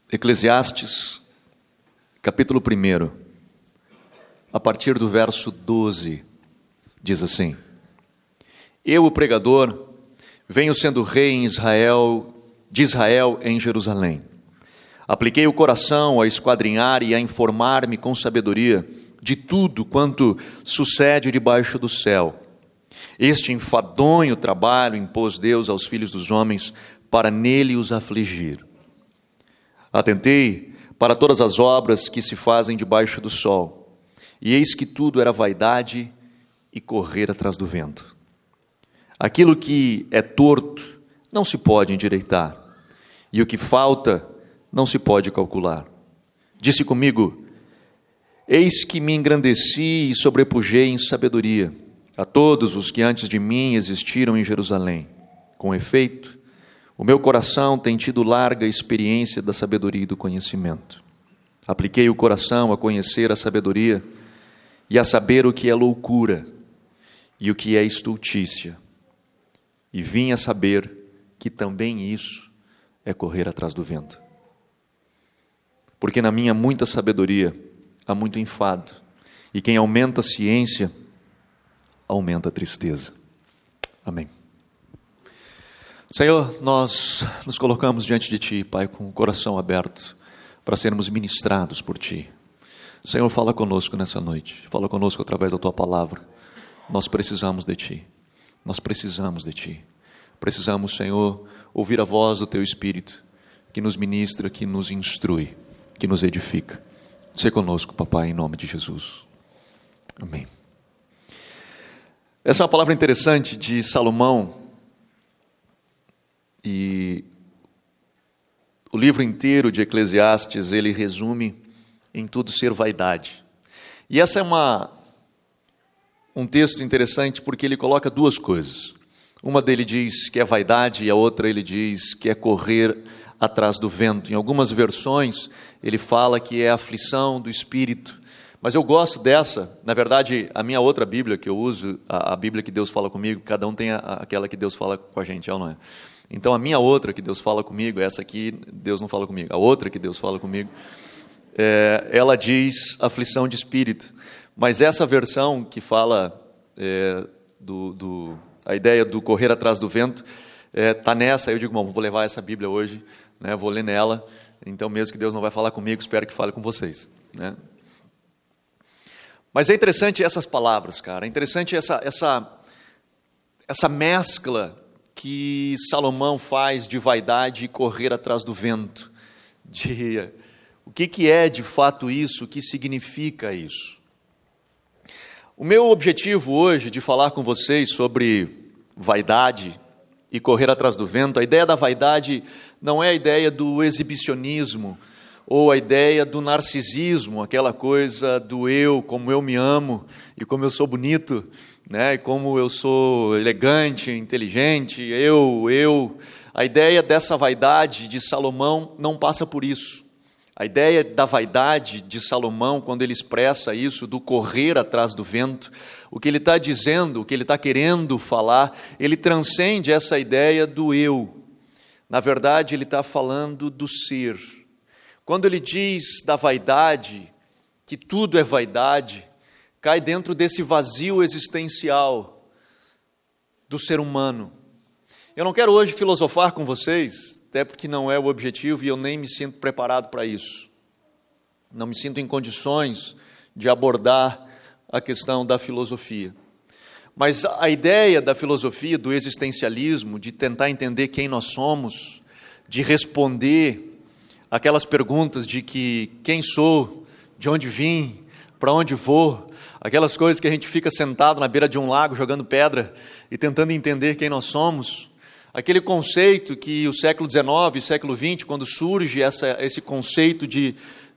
Eclesiastes, capítulo 1, a partir do verso 12, diz assim: Eu, o pregador, venho sendo rei em de Israel em Jerusalém. Apliquei o coração a esquadrinhar e a informar-me com sabedoria de tudo quanto sucede debaixo do céu. Este enfadonho trabalho impôs Deus aos filhos dos homens para nele os afligir. Atentei para todas as obras que se fazem debaixo do sol, e eis que tudo era vaidade e correr atrás do vento. Aquilo que é torto não se pode endireitar, e o que falta não se pode calcular. Disse comigo: Eis que me engrandeci e sobrepujei em sabedoria a todos os que antes de mim existiram em Jerusalém. Com efeito, o meu coração tem tido larga experiência da sabedoria e do conhecimento. Apliquei o coração a conhecer a sabedoria e a saber o que é loucura e o que é estultícia. E vim a saber que também isso é correr atrás do vento. Porque na minha muita sabedoria há muito enfado, e quem aumenta a ciência, aumenta a tristeza. Amém. Senhor, nós nos colocamos diante de Ti, Pai, com o coração aberto, para sermos ministrados por Ti. Senhor, fala conosco nessa noite, fala conosco através da Tua palavra. Nós precisamos de Ti, nós precisamos de Ti. Precisamos, Senhor, ouvir a voz do Teu Espírito, que nos ministra, que nos instrui, que nos edifica. Sê conosco, Papai, em nome de Jesus. Amém. Essa é uma palavra interessante de Salomão, e o livro inteiro de Eclesiastes, ele resume em tudo ser vaidade. E essa é um texto interessante porque ele coloca duas coisas. Uma dele diz que é vaidade e a outra ele diz que é correr atrás do vento. Em algumas versões ele fala que é aflição do espírito. Mas eu gosto dessa. Na verdade, a minha outra Bíblia que eu uso, a Bíblia que Deus fala comigo, cada um tem aquela que Deus fala com a gente, é ou não é? Então a minha outra que Deus fala comigo, essa aqui Deus não fala comigo. A outra que Deus fala comigo, ela diz aflição de espírito. Mas essa versão que fala a ideia do correr atrás do vento, está nessa. Eu digo, bom, vou levar essa Bíblia hoje, né, vou ler nela. Então mesmo que Deus não vai falar comigo, espero que fale com vocês, né? Mas é interessante essas palavras, cara. É interessante essa mescla que Salomão faz de vaidade e correr atrás do vento. O que é de fato isso? O que significa isso? O meu objetivo hoje de falar com vocês sobre vaidade e correr atrás do vento, a ideia da vaidade não é a ideia do exibicionismo, ou a ideia do narcisismo, aquela coisa do eu, como eu me amo, e como eu sou bonito, né? E como eu sou elegante, inteligente, eu. A ideia dessa vaidade de Salomão não passa por isso. A ideia da vaidade de Salomão, quando ele expressa isso, do correr atrás do vento, o que ele está dizendo, o que ele está querendo falar, ele transcende essa ideia do eu. Na verdade, ele está falando do ser. Quando ele diz da vaidade, que tudo é vaidade, cai dentro desse vazio existencial do ser humano. Eu não quero hoje filosofar com vocês, até porque não é o objetivo e eu nem me sinto preparado para isso. Não me sinto em condições de abordar a questão da filosofia. Mas a ideia da filosofia, do existencialismo, de tentar entender quem nós somos, de responder aquelas perguntas de quem sou, de onde vim, para onde vou, aquelas coisas que a gente fica sentado na beira de um lago jogando pedra e tentando entender quem nós somos, aquele conceito que o século XIX e século XX, quando surge esse conceito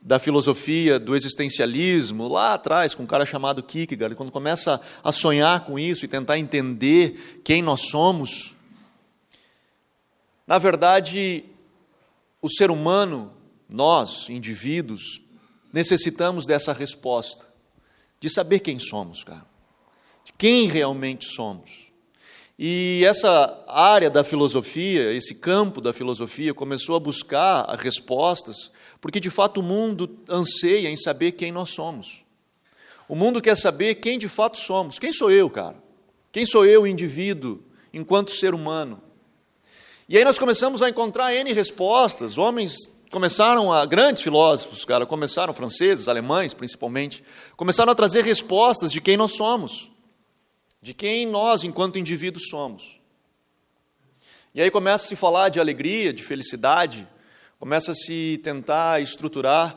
da filosofia, do existencialismo, lá atrás, com um cara chamado Kierkegaard, quando começa a sonhar com isso e tentar entender quem nós somos, na verdade, o ser humano, nós, indivíduos, necessitamos dessa resposta, de saber quem somos, cara, de quem realmente somos. E essa área da filosofia, esse campo da filosofia, começou a buscar respostas, porque de fato o mundo anseia em saber quem nós somos. O mundo quer saber quem de fato somos. Quem sou eu, cara? Quem sou eu, indivíduo, enquanto ser humano? E aí nós começamos a encontrar N respostas. Grandes filósofos, cara, começaram, franceses, alemães principalmente, começaram a trazer respostas de quem nós somos, de quem nós, enquanto indivíduos, somos. E aí começa a se falar de alegria, de felicidade, começa a se tentar estruturar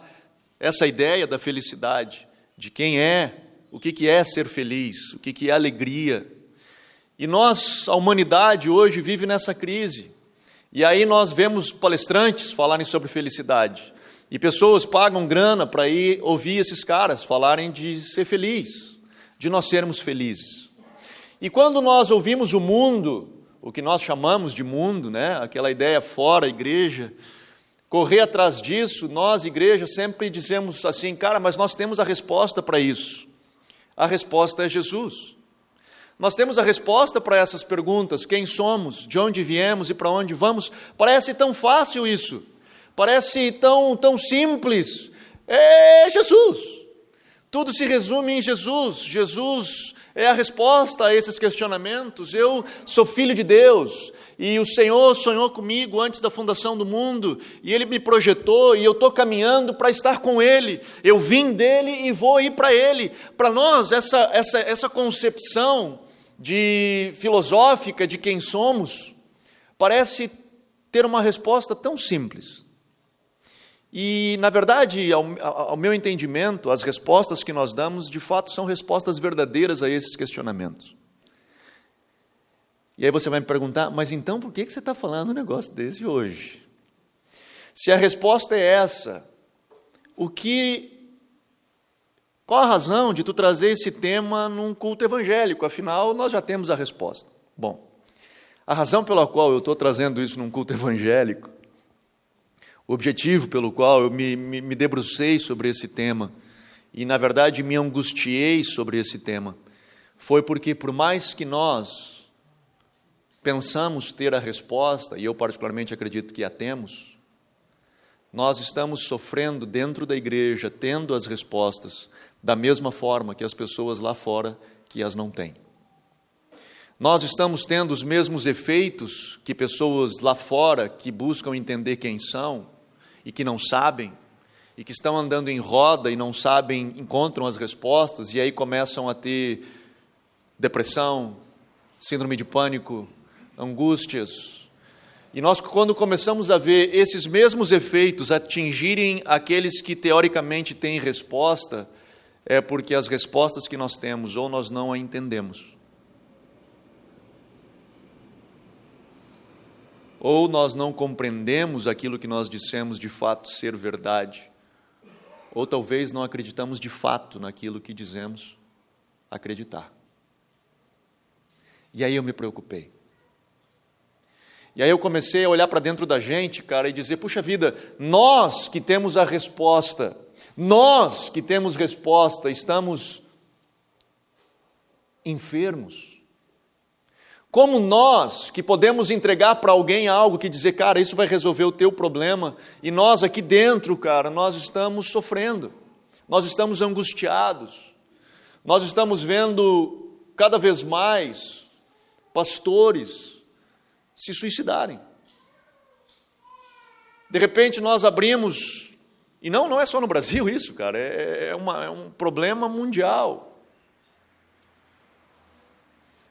essa ideia da felicidade, de quem é, o que é ser feliz, o que é alegria. E nós, a humanidade hoje vive nessa crise. E aí nós vemos palestrantes falarem sobre felicidade. E pessoas pagam grana para ir ouvir esses caras falarem de ser feliz, de nós sermos felizes. E quando nós ouvimos o mundo, o que nós chamamos de mundo, né? Aquela ideia fora, igreja, correr atrás disso, nós, igreja, sempre dizemos assim, cara, mas nós temos a resposta para isso. A resposta é Jesus. Nós temos a resposta para essas perguntas, quem somos, de onde viemos e para onde vamos. Parece tão fácil isso, parece tão simples. É Jesus. Tudo se resume em Jesus. Jesus é a resposta a esses questionamentos. Eu sou filho de Deus e o Senhor sonhou comigo antes da fundação do mundo e Ele me projetou e eu estou caminhando para estar com Ele. Eu vim dEle e vou ir para Ele. Para nós, essa concepção filosófica de quem somos parece ter uma resposta tão simples. E, na verdade, ao meu entendimento, as respostas que nós damos, de fato, são respostas verdadeiras a esses questionamentos. E aí você vai me perguntar, mas então por que você está falando um negócio desse hoje? Se a resposta é essa, qual a razão de tu trazer esse tema num culto evangélico? Afinal, nós já temos a resposta. Bom, a razão pela qual eu estou trazendo isso num culto evangélico, o objetivo pelo qual eu me debrucei sobre esse tema e, na verdade, me angustiei sobre esse tema, foi porque, por mais que nós pensamos ter a resposta, e eu particularmente acredito que a temos, nós estamos sofrendo dentro da igreja, tendo as respostas, da mesma forma que as pessoas lá fora que as não têm. Nós estamos tendo os mesmos efeitos que pessoas lá fora que buscam entender quem são e que não sabem, e que estão andando em roda e não sabem, encontram as respostas, e aí começam a ter depressão, síndrome de pânico, angústias. E nós, quando começamos a ver esses mesmos efeitos atingirem aqueles que teoricamente têm resposta, é porque as respostas que nós temos, ou nós não a entendemos, ou nós não compreendemos aquilo que nós dissemos de fato ser verdade, ou talvez não acreditamos de fato naquilo que dizemos acreditar. E aí eu me preocupei. E aí eu comecei a olhar para dentro da gente, cara, e dizer, puxa vida, nós que temos a resposta, estamos enfermos. Como nós que podemos entregar para alguém algo que dizer, cara, isso vai resolver o teu problema, e nós aqui dentro, cara, nós estamos sofrendo, nós estamos angustiados, nós estamos vendo cada vez mais pastores se suicidarem. De repente nós abrimos, e não é só no Brasil isso, cara, é um problema mundial.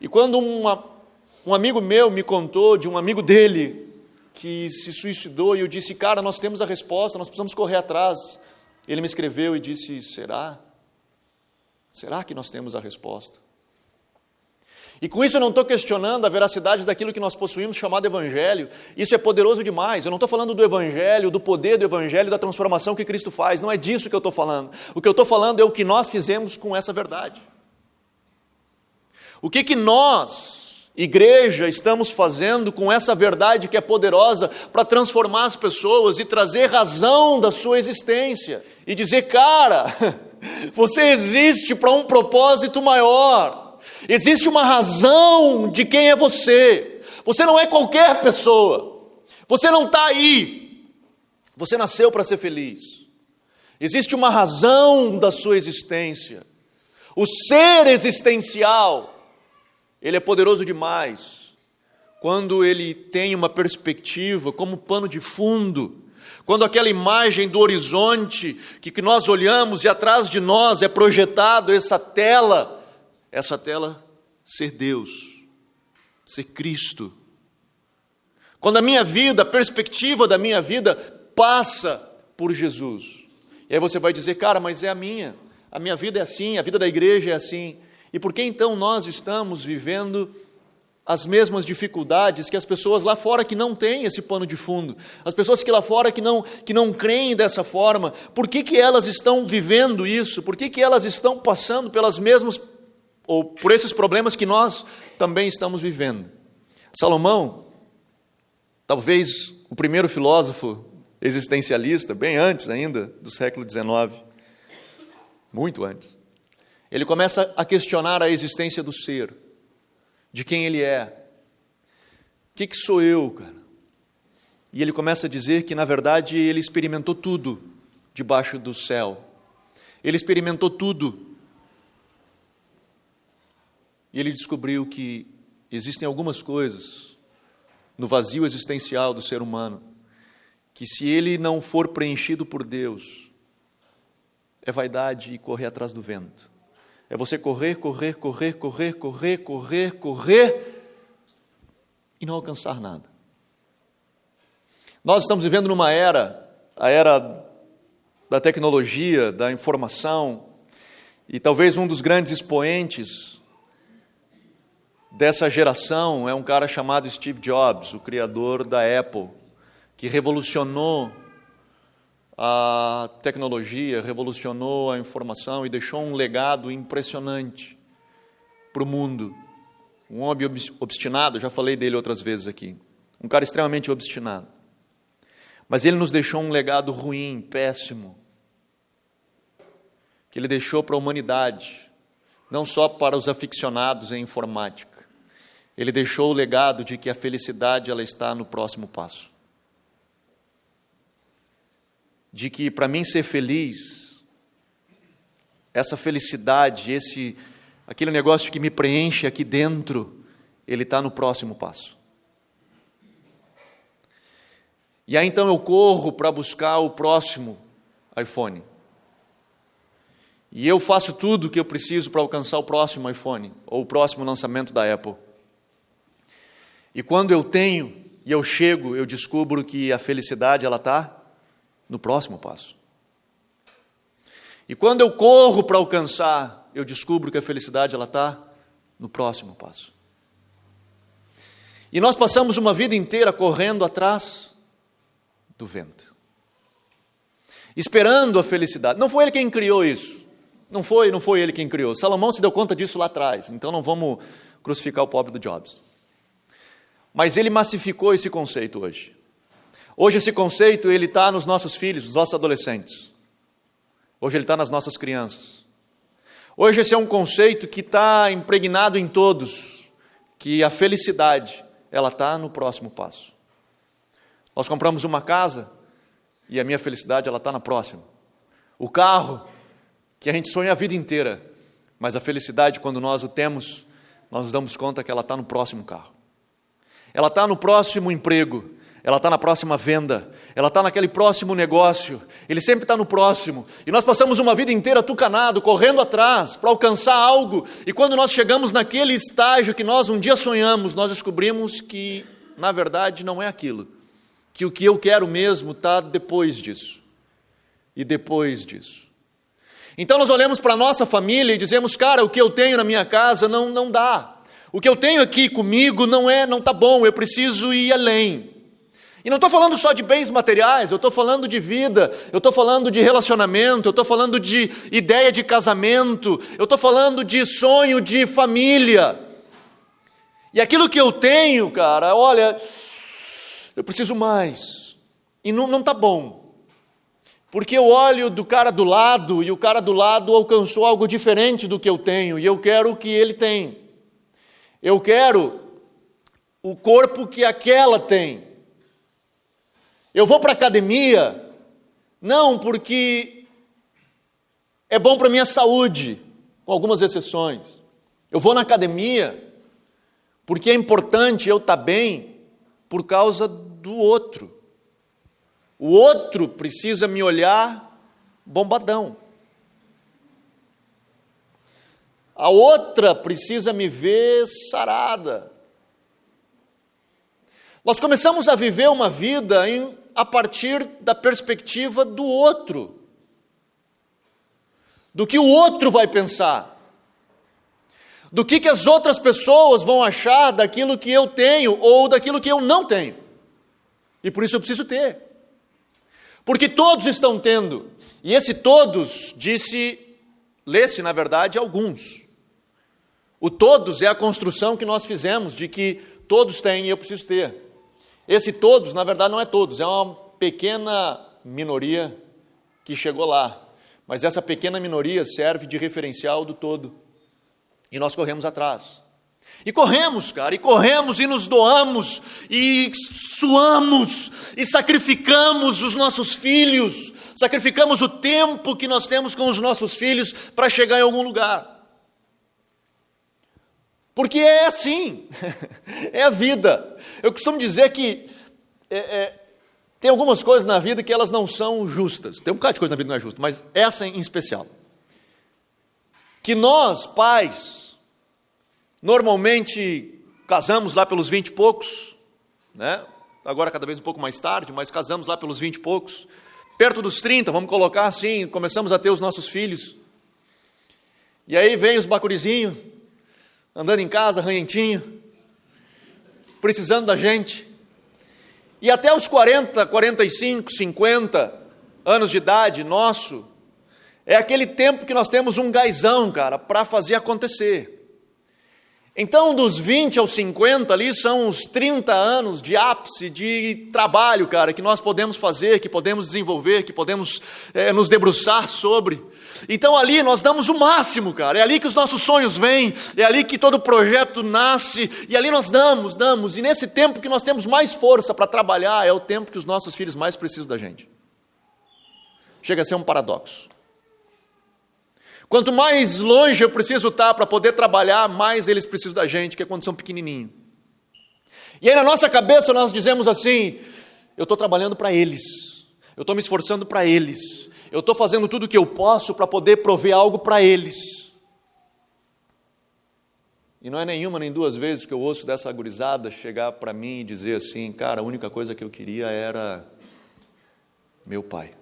E quando um amigo meu me contou de um amigo dele que se suicidou, e eu disse, cara, nós temos a resposta, nós precisamos correr atrás. Ele me escreveu e disse, será? Será que nós temos a resposta? E com isso eu não estou questionando a veracidade daquilo que nós possuímos chamado Evangelho. Isso é poderoso demais. Eu não estou falando do Evangelho, do poder do Evangelho, da transformação que Cristo faz. Não é disso que eu estou falando. O que eu estou falando é o que nós fizemos com essa verdade. O que nós, igreja, estamos fazendo com essa verdade que é poderosa para transformar as pessoas e trazer razão da sua existência. E dizer, cara, você existe para um propósito maior. Existe uma razão de quem é você. Você não é qualquer pessoa. Você não está aí. Você nasceu para ser feliz. Existe uma razão da sua existência. O ser existencial, ele é poderoso demais. Quando ele tem uma perspectiva como pano de fundo, quando aquela imagem do horizonte que nós olhamos e atrás de nós é projetado essa tela ser Deus, ser Cristo. Quando a minha vida, a perspectiva da minha vida passa por Jesus. E aí você vai dizer, cara, mas é a minha vida é assim, a vida da igreja é assim. E por que então nós estamos vivendo as mesmas dificuldades que as pessoas lá fora que não têm esse pano de fundo? As pessoas que lá fora que não creem dessa forma, por que elas estão vivendo isso? Por que elas estão passando pelas mesmas, ou por esses problemas que nós também estamos vivendo? Salomão, talvez o primeiro filósofo existencialista, bem antes ainda do século XIX, muito antes, ele começa a questionar a existência do ser, de quem ele é. O que sou eu, cara? E ele começa a dizer que, na verdade, ele experimentou tudo debaixo do céu. Ele experimentou tudo. E ele descobriu que existem algumas coisas no vazio existencial do ser humano, que se ele não for preenchido por Deus, é vaidade e correr atrás do vento. É você correr e não alcançar nada. Nós estamos vivendo numa era, a era da tecnologia, da informação, e talvez um dos grandes expoentes dessa geração é um cara chamado Steve Jobs, o criador da Apple, que revolucionou a tecnologia, revolucionou a informação e deixou um legado impressionante para o mundo. Um homem obstinado, já falei dele outras vezes aqui, um cara extremamente obstinado. Mas ele nos deixou um legado ruim, péssimo, que ele deixou para a humanidade, não só para os aficionados em informática. Ele deixou o legado de que a felicidade ela está no próximo passo. De que para mim ser feliz, essa felicidade, aquele negócio que me preenche aqui dentro, ele está no próximo passo. E aí então eu corro para buscar o próximo iPhone. E eu faço tudo o que eu preciso para alcançar o próximo iPhone, ou o próximo lançamento da Apple. E quando eu tenho, e eu chego, eu descubro que a felicidade ela está no próximo passo. E quando eu corro para alcançar, eu descubro que a felicidade ela está no próximo passo. E nós passamos uma vida inteira correndo atrás do vento, esperando a felicidade. Não foi ele quem criou isso. Não foi ele quem criou. Salomão se deu conta disso lá atrás. Então não vamos crucificar o pobre do Jobs. Mas ele massificou esse conceito hoje. Hoje esse conceito ele está nos nossos filhos, nos nossos adolescentes. Hoje ele está nas nossas crianças. Hoje esse é um conceito que está impregnado em todos, que a felicidade ela está no próximo passo. Nós compramos uma casa e a minha felicidade ela está na próxima. O carro que a gente sonha a vida inteira, mas a felicidade quando nós o temos, nós nos damos conta que ela está no próximo carro. Ela está no próximo emprego, ela está na próxima venda, ela está naquele próximo negócio, ele sempre está no próximo. E nós passamos uma vida inteira tucanado, correndo atrás para alcançar algo, e quando nós chegamos naquele estágio que nós um dia sonhamos, nós descobrimos que, na verdade, não é aquilo. Que o que eu quero mesmo está depois disso, e depois disso. Então nós olhamos para a nossa família e dizemos, cara, o que eu tenho na minha casa não dá. O que eu tenho aqui comigo não está bom, eu preciso ir além. E não estou falando só de bens materiais, eu estou falando de vida, eu estou falando de relacionamento, eu estou falando de ideia de casamento, eu estou falando de sonho de família. E aquilo que eu tenho, cara, olha, eu preciso mais. E não está bom. Porque eu olho do cara do lado e o cara do lado alcançou algo diferente do que eu tenho e eu quero o que ele tem. Eu quero o corpo que aquela tem. Eu vou para a academia não porque é bom para a minha saúde, com algumas exceções. Eu vou na academia porque é importante eu estar bem por causa do outro. O outro precisa me olhar bombadão. A outra precisa me ver sarada. Nós começamos a viver uma vida a partir da perspectiva do outro. Do que o outro vai pensar. Do que as outras pessoas vão achar daquilo que eu tenho ou daquilo que eu não tenho. E por isso eu preciso ter. Porque todos estão tendo. E esse todos lê-se, na verdade, alguns. O todos é a construção que nós fizemos de que todos têm e eu preciso ter. Esse todos, na verdade, não é todos, é uma pequena minoria que chegou lá. Mas essa pequena minoria serve de referencial do todo. E nós corremos atrás. E corremos, cara, e corremos e nos doamos, e suamos, e sacrificamos os nossos filhos, sacrificamos o tempo que nós temos com os nossos filhos para chegar em algum lugar. Porque é assim, é a vida. Eu costumo dizer que tem algumas coisas na vida que elas não são justas. Tem um bocado de coisa na vida que não é justa, mas essa em especial. Que nós, pais, normalmente casamos lá pelos 20 e poucos, né? Agora cada vez um pouco mais tarde, mas casamos lá pelos 20 e poucos. Perto dos 30, vamos colocar assim, começamos a ter os nossos filhos. E aí vem os bacurizinhos, andando em casa, ranhentinho, precisando da gente. E até os 40, 45, 50 anos de idade, nosso, é aquele tempo que nós temos um gazão, cara, para fazer acontecer. Então, dos 20 aos 50 ali, são os 30 anos de ápice de trabalho, cara, que nós podemos fazer, que podemos desenvolver, que podemos nos debruçar sobre. Então, ali nós damos o máximo, cara, é ali que os nossos sonhos vêm, é ali que todo projeto nasce, e ali nós damos, e nesse tempo que nós temos mais força para trabalhar, é o tempo que os nossos filhos mais precisam da gente. Chega a ser um paradoxo. Quanto mais longe eu preciso estar para poder trabalhar, mais eles precisam da gente, que é quando são pequenininhos. E aí na nossa cabeça nós dizemos assim, eu estou trabalhando para eles, eu estou me esforçando para eles, eu estou fazendo tudo o que eu posso para poder prover algo para eles. E não é nenhuma nem duas vezes que eu ouço dessa gurizada chegar para mim e dizer assim, cara, a única coisa que eu queria era meu pai.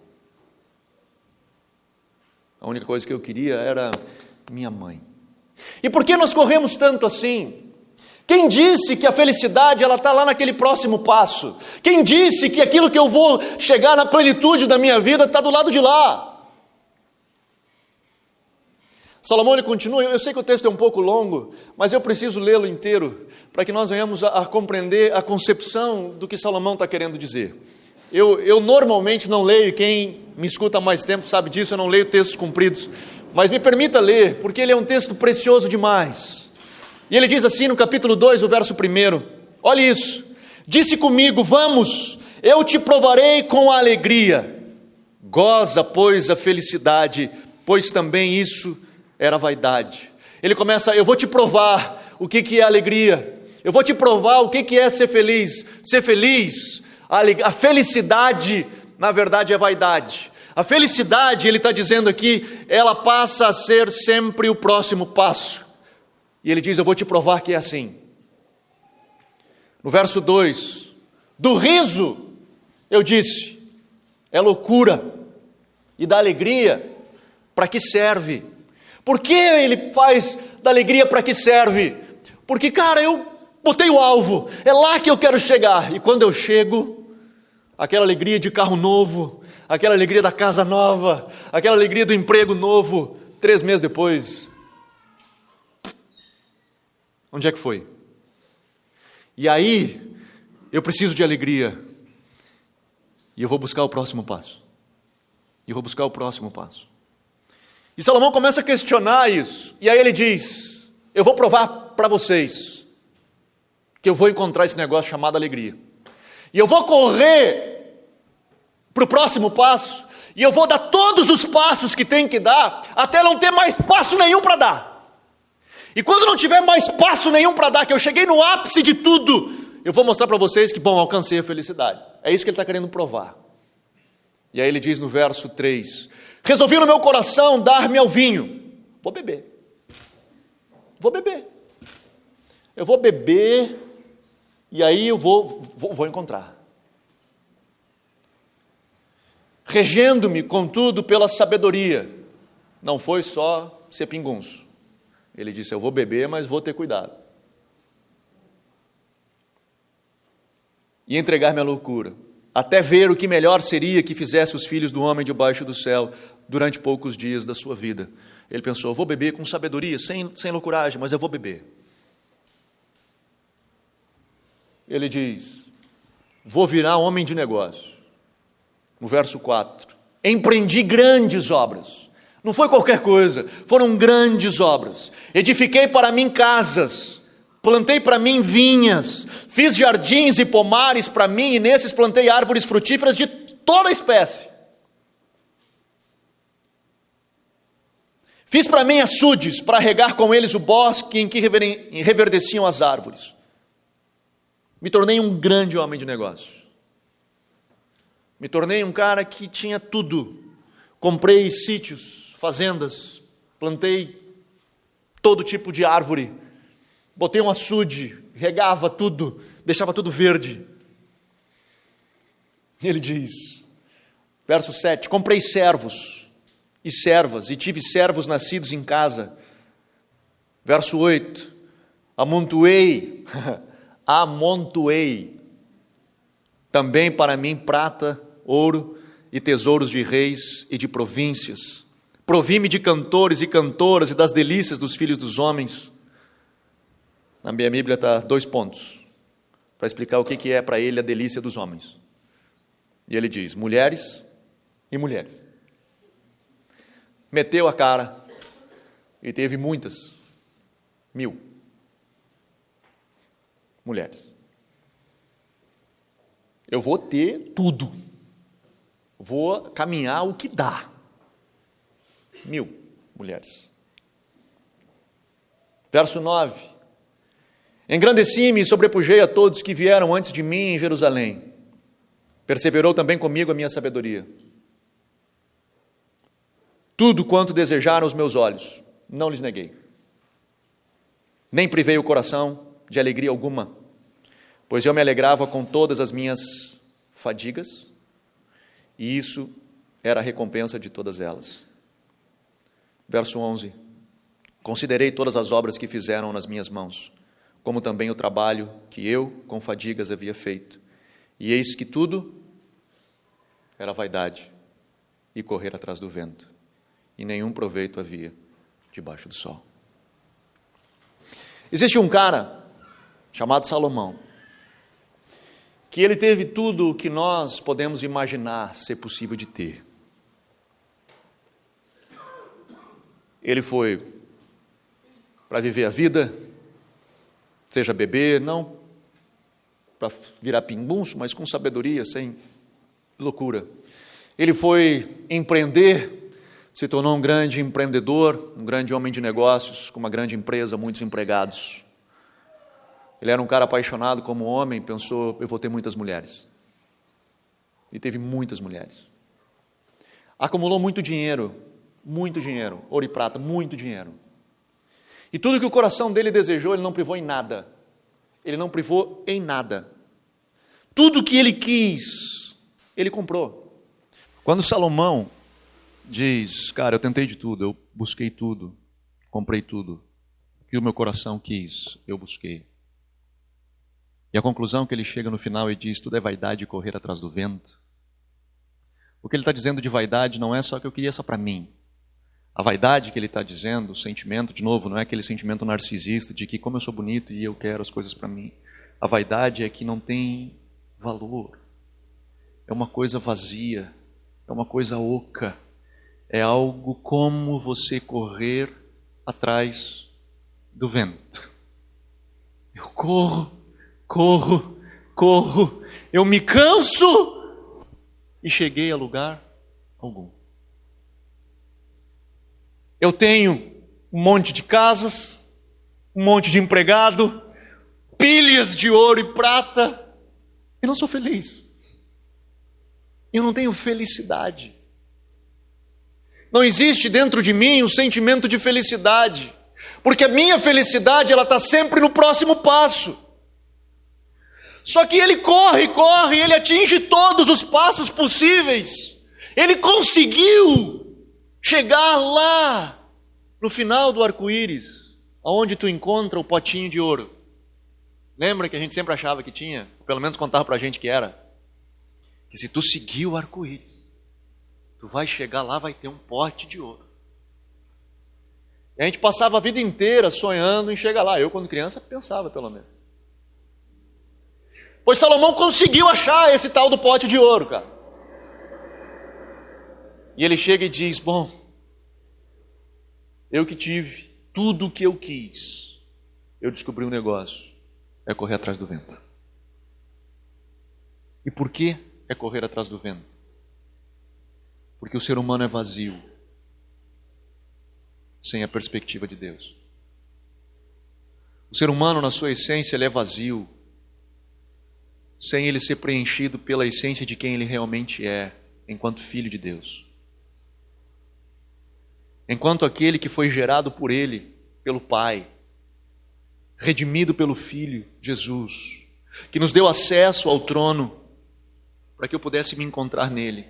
A única coisa que eu queria era minha mãe. E por que nós corremos tanto assim? Quem disse que a felicidade ela está lá naquele próximo passo? Quem disse que aquilo que eu vou chegar na plenitude da minha vida está do lado de lá? Salomão ele continua, eu sei que o texto é um pouco longo, mas eu preciso lê-lo inteiro, para que nós venhamos a compreender a concepção do que Salomão está querendo dizer. Eu normalmente não leio, quem me escuta há mais tempo sabe disso, eu não leio textos compridos, mas me permita ler, porque ele é um texto precioso demais. E ele diz assim no capítulo 2, o verso 1, olha isso, disse comigo, vamos, eu te provarei com a alegria, goza, pois, a felicidade, pois também isso era vaidade. Ele começa, eu vou te provar o que é alegria, eu vou te provar o que é ser feliz. Ser feliz, a felicidade, na verdade, é vaidade. A felicidade, ele está dizendo aqui, ela passa a ser sempre o próximo passo. E ele diz, eu vou te provar que é assim. No verso 2, do riso, eu disse, é loucura. E da alegria, para que serve? Por que ele faz da alegria para que serve? Porque, cara, eu botei o alvo, é lá que eu quero chegar. E quando eu chego, aquela alegria de carro novo, aquela alegria da casa nova, aquela alegria do emprego novo, 3 meses depois, onde é que foi? E aí, eu preciso de alegria, e eu vou buscar o próximo passo. E vou buscar o próximo passo. E Salomão começa a questionar isso. E aí ele diz: eu vou provar para vocês que eu vou encontrar esse negócio chamado alegria. E eu vou correr para o próximo passo. E eu vou dar todos os passos que tem que dar, até não ter mais passo nenhum para dar. E quando não tiver mais passo nenhum para dar, que eu cheguei no ápice de tudo, eu vou mostrar para vocês que, bom, alcancei a felicidade. É isso que ele está querendo provar. E aí ele diz no verso 3: resolvi no meu coração dar-me ao vinho. Vou beber. Vou beber. Eu vou beber, e aí eu vou encontrar. Regendo-me, contudo, pela sabedoria. Não foi só ser pingunço. Ele disse: eu vou beber, mas vou ter cuidado. E entregar-me à loucura, até ver o que melhor seria que fizesse os filhos do homem debaixo do céu durante poucos dias da sua vida. Ele pensou: vou beber com sabedoria, sem loucuragem, mas eu vou beber. Ele diz: vou virar homem de negócio. No verso 4, empreendi grandes obras. Não foi qualquer coisa, foram grandes obras. Edifiquei para mim casas, plantei para mim vinhas, fiz jardins e pomares para mim, e nesses plantei árvores frutíferas de toda espécie. Fiz para mim açudes, para regar com eles o bosque em que reverdeciam as árvores. Me tornei um grande homem de negócio. Me tornei um cara que tinha tudo. Comprei sítios, fazendas, plantei todo tipo de árvore, botei um açude, regava tudo, deixava tudo verde. Ele diz, verso 7, comprei servos e servas, e tive servos nascidos em casa. Verso 8, amontoei também para mim prata, ouro e tesouros de reis e de províncias. Provi-me de cantores e cantoras e das delícias dos filhos dos homens. Na minha Bíblia está 2 pontos, para explicar o que é para ele a delícia dos homens. E ele diz, mulheres e mulheres. Meteu a cara e teve muitas, 1000 mulheres. Eu vou ter tudo. Vou caminhar o que dá. 1000 mulheres. Verso 9. Engrandeci-me e sobrepujei a todos que vieram antes de mim em Jerusalém. Perseverou também comigo a minha sabedoria. Tudo quanto desejaram os meus olhos, não lhes neguei. Nem privei o coração de alegria alguma, pois eu me alegrava com todas as minhas fadigas, e isso era a recompensa de todas elas. Verso 11. Considerei todas as obras que fizeram nas minhas mãos, como também o trabalho que eu, com fadigas, havia feito. E eis que tudo era vaidade e correr atrás do vento, e nenhum proveito havia debaixo do sol. Existe um cara chamado Salomão, que ele teve tudo o que nós podemos imaginar ser possível de ter. Ele foi para viver a vida, seja beber, não para virar pingunço, mas com sabedoria, sem loucura. Ele foi empreender, se tornou um grande empreendedor, um grande homem de negócios, com uma grande empresa, muitos empregados. Ele era um cara apaixonado como homem, pensou, eu vou ter muitas mulheres. E teve muitas mulheres. Acumulou muito dinheiro, ouro e prata, muito dinheiro. E tudo que o coração dele desejou, ele não privou em nada. Ele não privou em nada. Tudo que ele quis, ele comprou. Quando Salomão diz, cara, eu tentei de tudo, eu busquei tudo, comprei tudo, o que o meu coração quis, eu busquei. E a conclusão que ele chega no final e diz, tudo é vaidade e correr atrás do vento. O que ele está dizendo de vaidade não é só que eu queria só para mim. A vaidade que ele está dizendo, o sentimento, de novo, não é aquele sentimento narcisista de que como eu sou bonito e eu quero as coisas para mim. A vaidade é que não tem valor. É uma coisa vazia, é uma coisa oca. É algo como você correr atrás do vento. Eu corro, eu me canso e cheguei a lugar algum. Eu tenho um monte de casas, um monte de empregado, pilhas de ouro e prata, e não sou feliz. Eu não tenho felicidade. Não existe dentro de mim um sentimento de felicidade, porque a minha felicidade ela está sempre no próximo passo. Só que ele corre, ele atinge todos os passos possíveis. Ele conseguiu chegar lá no final do arco-íris, aonde tu encontra o potinho de ouro. Lembra que a gente sempre achava que tinha? Ou pelo menos contava pra gente que era. Que se tu seguir o arco-íris, tu vai chegar lá, vai ter um pote de ouro. E a gente passava a vida inteira sonhando em chegar lá. Eu, quando criança, pensava pelo menos. Pois Salomão conseguiu achar esse tal do pote de ouro, cara. E ele chega e diz, bom, eu que tive tudo o que eu quis, eu descobri um negócio, é correr atrás do vento. E por que é correr atrás do vento? Porque o ser humano é vazio, sem a perspectiva de Deus. O ser humano, na sua essência, ele é vazio, sem ele ser preenchido pela essência de quem ele realmente é, enquanto filho de Deus. Enquanto aquele que foi gerado por ele, pelo Pai, redimido pelo Filho, Jesus, que nos deu acesso ao trono, para que eu pudesse me encontrar nele.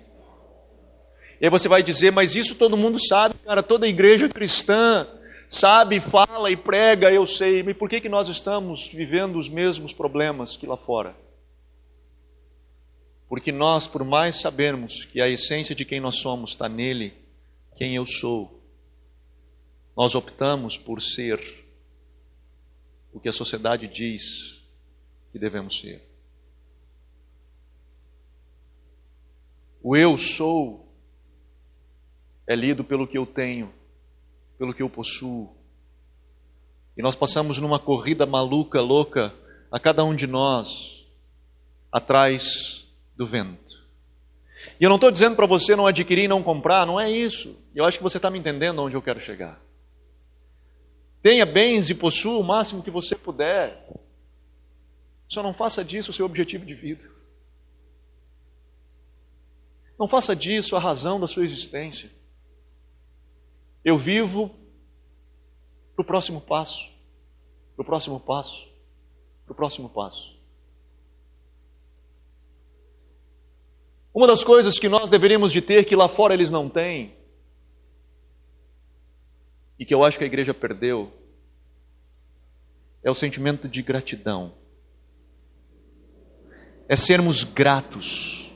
E aí você vai dizer, mas isso todo mundo sabe, cara, toda igreja cristã sabe, fala e prega, eu sei, mas por que nós estamos vivendo os mesmos problemas que lá fora? Porque nós, por mais sabermos que a essência de quem nós somos está nele, quem eu sou, nós optamos por ser o que a sociedade diz que devemos ser. O eu sou é lido pelo que eu tenho, pelo que eu possuo. E nós passamos numa corrida maluca, louca, a cada um de nós, atrás do vento. E eu não estou dizendo para você não adquirir e não comprar, não é isso. Eu acho que você está me entendendo onde eu quero chegar. Tenha bens e possua o máximo que você puder. Só não faça disso o seu objetivo de vida. Não faça disso a razão da sua existência. Eu vivo para o próximo passo, para o próximo passo, para o próximo passo. Uma das coisas que nós deveríamos de ter, que lá fora eles não têm, e que eu acho que a igreja perdeu, é o sentimento de gratidão. É sermos gratos,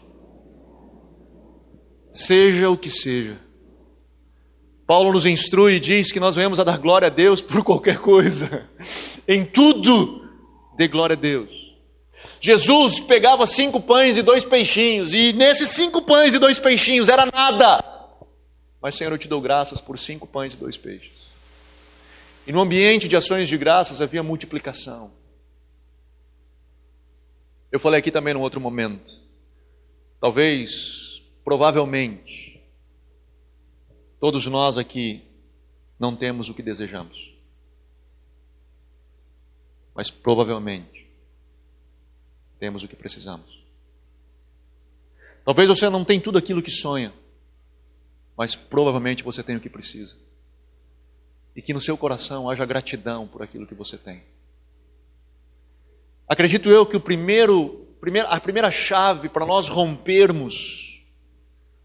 seja o que seja. Paulo nos instrui e diz que nós venhamos a dar glória a Deus por qualquer coisa. Em tudo, dê glória a Deus. Jesus pegava 5 pães e 2 peixinhos, e nesses 5 pães e 2 peixinhos era nada. Mas, Senhor, eu te dou graças por 5 pães e 2 peixes. E no ambiente de ações de graças havia multiplicação. Eu falei aqui também num outro momento. Talvez, provavelmente, todos nós aqui não temos o que desejamos. Mas provavelmente temos o que precisamos. Talvez você não tenha tudo aquilo que sonha, mas provavelmente você tem o que precisa. E que no seu coração haja gratidão por aquilo que você tem. Acredito eu que a primeira chave para nós rompermos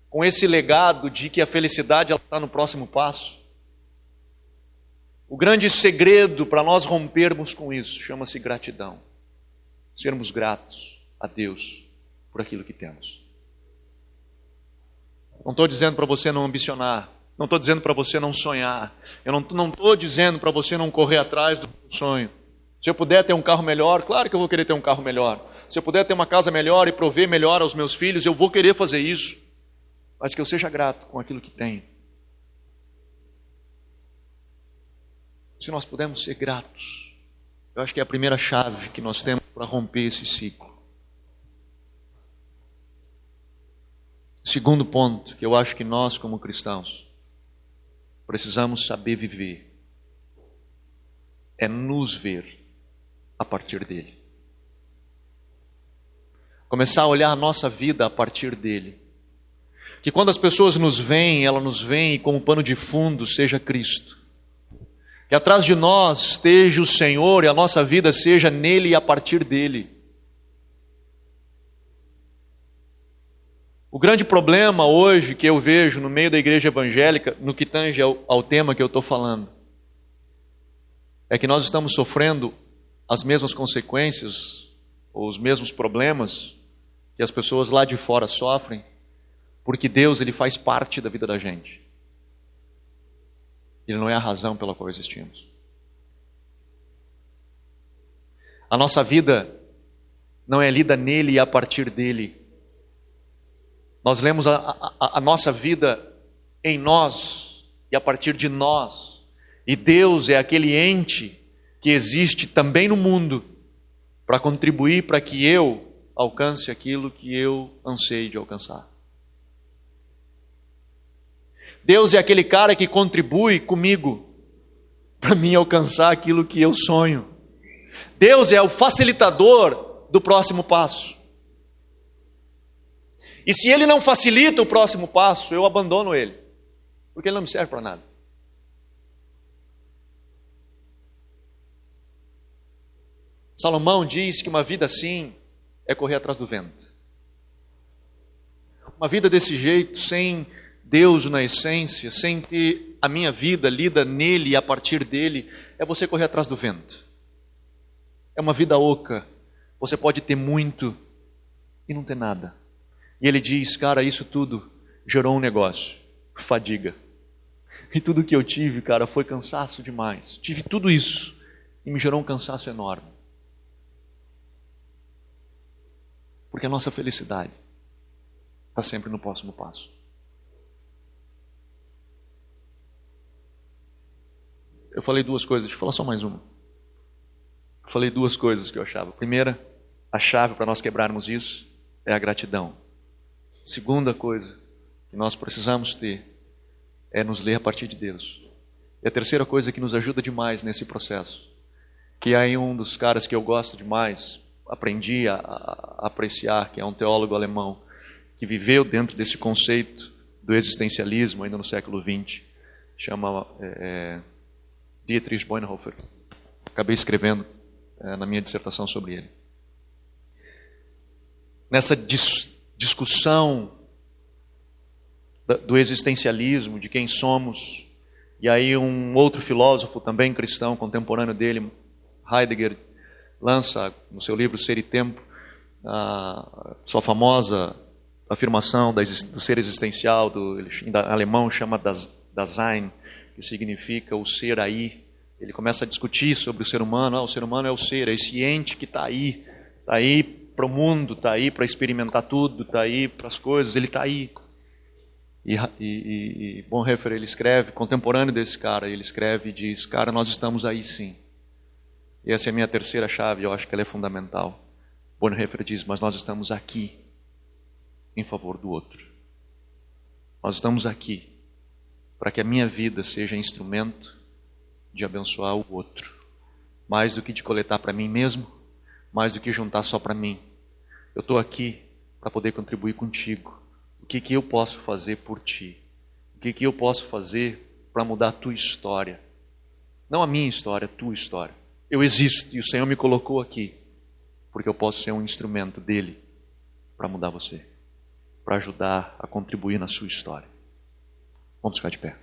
com esse legado de que a felicidade está no próximo passo, o grande segredo para nós rompermos com isso chama-se gratidão. Sermos gratos a Deus por aquilo que temos. Não estou dizendo para você não ambicionar, não estou dizendo para você não sonhar, eu não estou dizendo para você não correr atrás do sonho. Se eu puder ter um carro melhor, claro que eu vou querer ter um carro melhor. Se eu puder ter uma casa melhor e prover melhor aos meus filhos, eu vou querer fazer isso. mas que eu seja grato com aquilo que tenho. Se nós pudermos ser gratos, eu acho que é a primeira chave que nós temos para romper esse ciclo. Segundo ponto, que eu acho que nós, como cristãos, precisamos saber viver, é nos ver a partir dele. Começar a olhar a nossa vida a partir dele. Que quando as pessoas nos veem, elas nos veem como pano de fundo seja Cristo. Que atrás de nós esteja o Senhor e a nossa vida seja nele e a partir dele. O grande problema hoje que eu vejo no meio da igreja evangélica, no que tange ao tema que eu estou falando, é que nós estamos sofrendo as mesmas consequências, ou os mesmos problemas que as pessoas lá de fora sofrem, porque Deus, ele faz parte da vida da gente. Ele não é a razão pela qual existimos. A nossa vida não é lida nele e a partir dele. Nós lemos a nossa vida em nós e a partir de nós. E Deus é aquele ente que existe também no mundo para contribuir para que eu alcance aquilo que eu anseio de alcançar. Deus é aquele cara que contribui comigo para mim alcançar aquilo que eu sonho. Deus é o facilitador do próximo passo. E se Ele não facilita o próximo passo, eu abandono Ele, porque Ele não me serve para nada. Salomão diz que uma vida assim é correr atrás do vento. Uma vida desse jeito, sem Deus na essência, sem ter a minha vida lida nele e a partir dele, é você correr atrás do vento. É uma vida oca. Você pode ter muito e não ter nada. E ele diz, cara, isso tudo gerou um negócio, fadiga. E tudo que eu tive, cara, foi cansaço demais. Tive tudo isso e me gerou um cansaço enorme. Porque a nossa felicidade está sempre no próximo passo. Eu falei duas coisas, deixa eu falar só mais uma. Eu falei duas coisas que eu achava. Primeira, a chave para nós quebrarmos isso é a gratidão. Segunda coisa que nós precisamos ter é nos ler a partir de Deus. E a terceira coisa que nos ajuda demais nesse processo, que aí um dos caras que eu gosto demais, aprendi a apreciar, que é um teólogo alemão, que viveu dentro desse conceito do existencialismo ainda no século XX, chama Dietrich Bonhoeffer. Acabei escrevendo na minha dissertação sobre ele. Nessa discussão do existencialismo, de quem somos, e aí um outro filósofo também cristão, contemporâneo dele, Heidegger, lança no seu livro Ser e Tempo, a sua famosa afirmação do ser existencial, em alemão chama Dasein, que significa o ser aí. Ele começa a discutir sobre o ser humano. O ser humano é o ser, é esse ente que está aí para o mundo, está aí para experimentar tudo, está aí para as coisas, ele está aí. E Bonhoeffer, ele escreve, contemporâneo desse cara, ele escreve e diz, cara, nós estamos aí sim. E essa é a minha terceira chave, eu acho que ela é fundamental. Bonhoeffer diz, mas nós estamos aqui em favor do outro. Nós estamos aqui para que a minha vida seja instrumento de abençoar o outro. Mais do que de coletar para mim mesmo, mais do que juntar só para mim. Eu estou aqui para poder contribuir contigo. O que eu posso fazer por ti? O que eu posso fazer para mudar a tua história? Não a minha história, a tua história. Eu existo e o Senhor me colocou aqui porque eu posso ser um instrumento dele para mudar você, para ajudar a contribuir na sua história. Vamos ficar de pé.